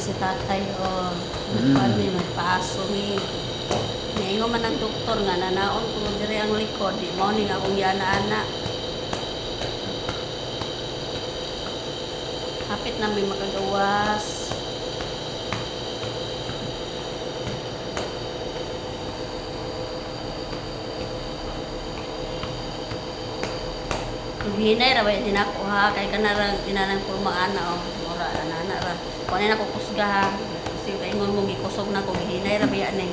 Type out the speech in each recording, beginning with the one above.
si tatay o Mm. nagpani, magpaaso ni. Ngayon man ang doktor nga, nanaon ko diri ang likod, di mo ni nga akong yana-ana. Hapit na may makagawas. Hinay ra ba din ako ha kay kanarang tinanang ko mga ana o mura ana ra. Kuan na ko kusga ha. Kasi kaingon mo gikusog na ko hinay ra biya ni.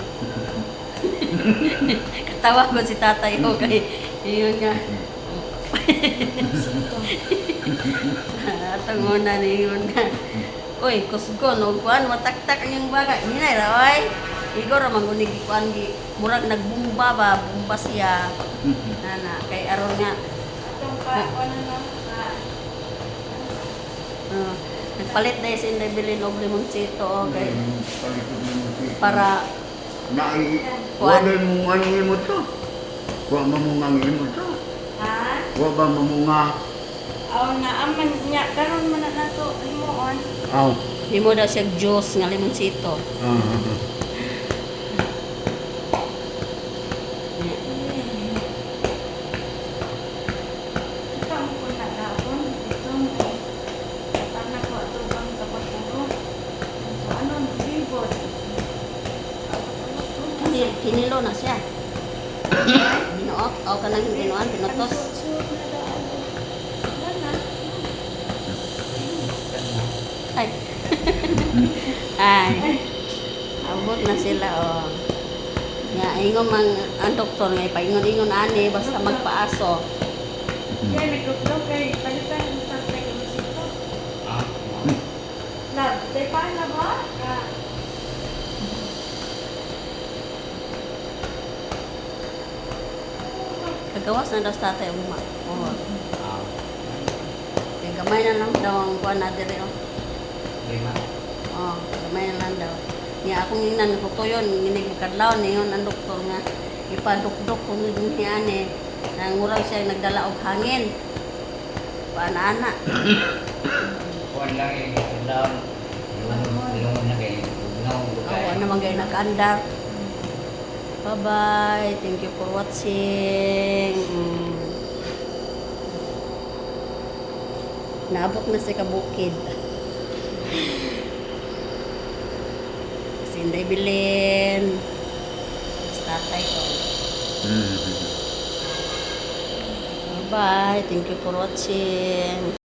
Katawa ko si tatay ko kay iyon nga. Atong una ni iyon nga. Uy, kusgon og kuan mataktak ang iyong baga. Hinay ra oy. Igor ra man gunig kuan gi murag nagbumba ba, bumba siya. Nana kay aron nga nagpalit na yung bilin og limonsito okay para Kuha ba mong angin mo to? Kuha ba mong angin mo to? Ha? Kuha ba mamunga? Aw na aman nya karon man na nato himuon. Aw. himo daw siya juice nga limonsito. Ito ang kuna gapon ito mo. Tanak ko ato bang kapaturo. Ano libot? Kinilo na siya. Binuot o kanang binuan pinutos. Ay. Ay. Abot na sila oh. Nga ingon mang ang doktor nga ipaingon-ingon ani basta magpaaso. Kaya nagduklo kay palitan ang tatay ko sito. Lab, tay pa na ba? Kagawas na daw sa tatay uma. Oh. Kaya gamay na lang daw ang kuan na dire oh. Oh, gamay na lang daw. Nga akong inan ko to yun, ginig kadlaw niyon ang doktor nga ipadukdok kung niya ani nang murag siya nagdala og hangin. Paana-ana. Kuan lang eh, down. Lungon na kayo. Awa naman gay nag-andar. Bye-bye. Thank you for watching. Naabot na si Kabukid. Sinday Bilin. Tatay ko. Bye-bye. Thank you for watching.